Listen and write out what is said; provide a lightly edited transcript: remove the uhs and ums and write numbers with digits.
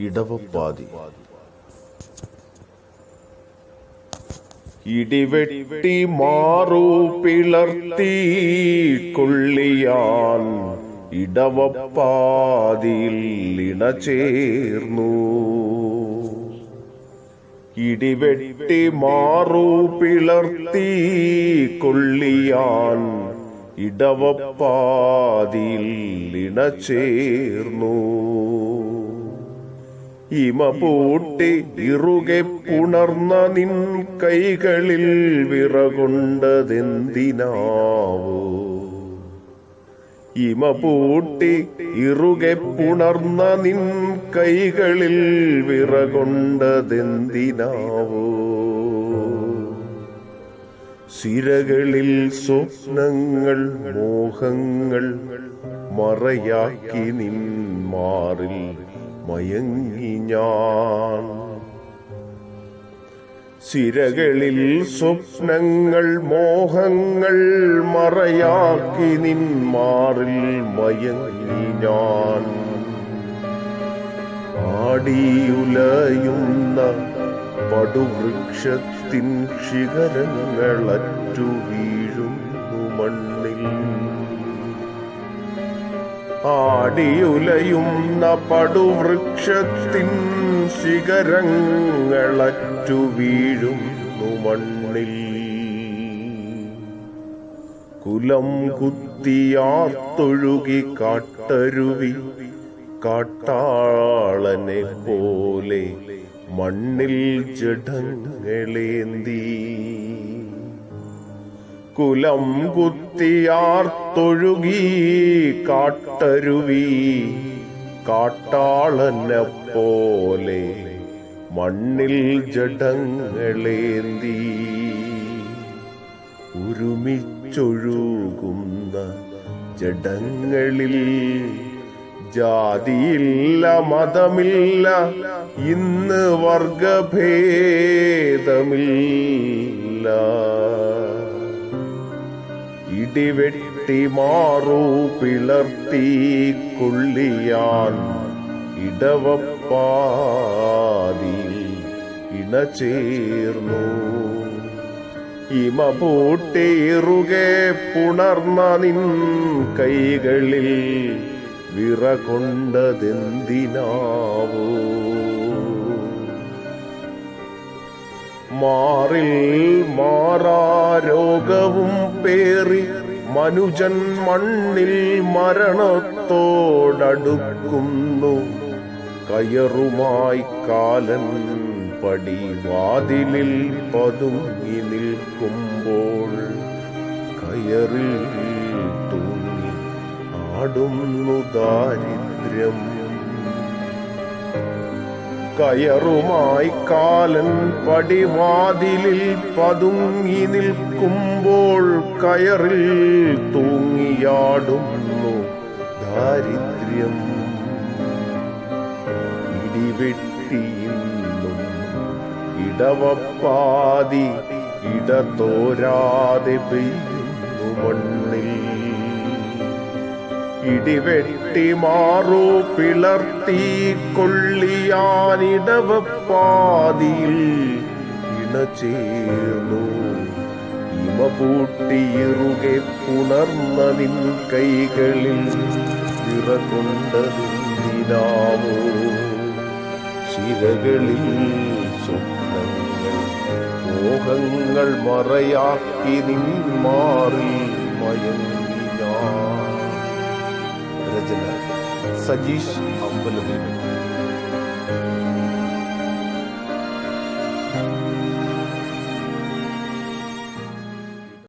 ഇടവപ്പാതി. ഇടിവെട്ടി മാറു പിളർത്തി കൊള്ളിയാൻ ഇടവപ്പാതിയിൽ ഇണചേർന്നു. ഇടിവെട്ടി മാറു പിളർത്തി കൊള്ളിയാൻ ഇടവപ്പാതിയിൽ ഇണചേർന്നു. ഇമ പൂട്ടി ഇറുകെ പുണർന്ന നിൻ കൈകളിൽ വിറകൊണ്ടതെന്തിനാവോ? ഇമ പൂട്ടി ഇറുകെ പുണർന്ന നിൻ കൈകളിൽ വിറകൊണ്ടതെന്തിനാവോ? സിരകളിൽ സ്വപ്നങ്ങൾ മോഹങ്ങൾ മറയാക്കി നിൻ മാറിൽ മയങ്ങി ഞാൻ. സിരകളിൽ സ്വപ്നങ്ങൾ മോഹങ്ങൾ മറയാക്കി നിൻ മാറിൽ മയങ്ങി ഞാൻ. ആടിയുലയുന്ന പടുവൃക്ഷത്തിൻ ശിഖരങ്ങളറ്റു വീഴുന്നു മണ്ണിൽ. ആടിയുലയുന്ന പടുവൃക്ഷത്തിൻ ശിഖരങ്ങളറ്റു വീഴുന്നു മണ്ണിൽ. കുലം കുത്തിയാർത്തൊഴുകി കാട്ടരുവി കാട്ടാളനെ പോലെ മണ്ണിൽ ജഡങ്ങളേന്തി. കുലം കുത്തിയാർത്തൊഴുകി കാട്ടരുവി കാട്ടാളനെ പോലെ മണ്ണിൽ ജഡങ്ങളേന്തി. ഒരുമിച്ചൊഴുകുന്ന ജഡങ്ങളിൽ ജാതിയില്ല മതമില്ല ഇന്ന് വർഗഭേദമില്ല. ഇടിവെട്ടി മാറു പിളർത്തി കൊള്ളിയാൻ ഇടവപ്പാതിയിൽ ഇണചേർന്നു. ഇമ പൂട്ടിയിറുകെ പുണർന്ന നിൻ കൈകളിൽ വിറകൊണ്ടതെന്തിനാവോ? മാറിൽ മാറാരോഗവും പേറി മനുജൻ മണ്ണിൽ മരണത്തോടടുക്കുന്നു. കയറുമായി കാലൻ പടിവാതിലിൽ പതുങ്ങി നിൽക്കുമ്പോൾ കയറിൽ തൂങ്ങി ആടുന്നു ദാരിദ്ര്യം. കയറുമായി കാലൻ പടിവാതിലിൽ പതുങ്ങി നിൽക്കുമ്പോൾ കയറിൽ തൂങ്ങിയാടുന്നു ദാരിദ്ര്യം. ഇടിവെട്ടിയിന്നും ഇടവപ്പാതി ഇടതോരാതെ പെയ്യുന്നു മണ്ണിൽ. ഇടിവെട്ടി മാറു പിളർത്തി കൊള്ളിയാൻ ഇടവപ്പാതിയിൽ ഇണചേർന്നു. ഇമ പൂട്ടിയിറുകെ പുണർന്ന നിൻ കൈകളിൽ വിറകൊണ്ടതെന്തിനാവോ? ശിരകളിൽ സ്വപ്നങ്ങൾ മോഹങ്ങൾ മറയാക്കി നിൻ മാറിൽ മയങ്ങി ഞാൻ. രചന സജീഷ് അമ്പലവീട്.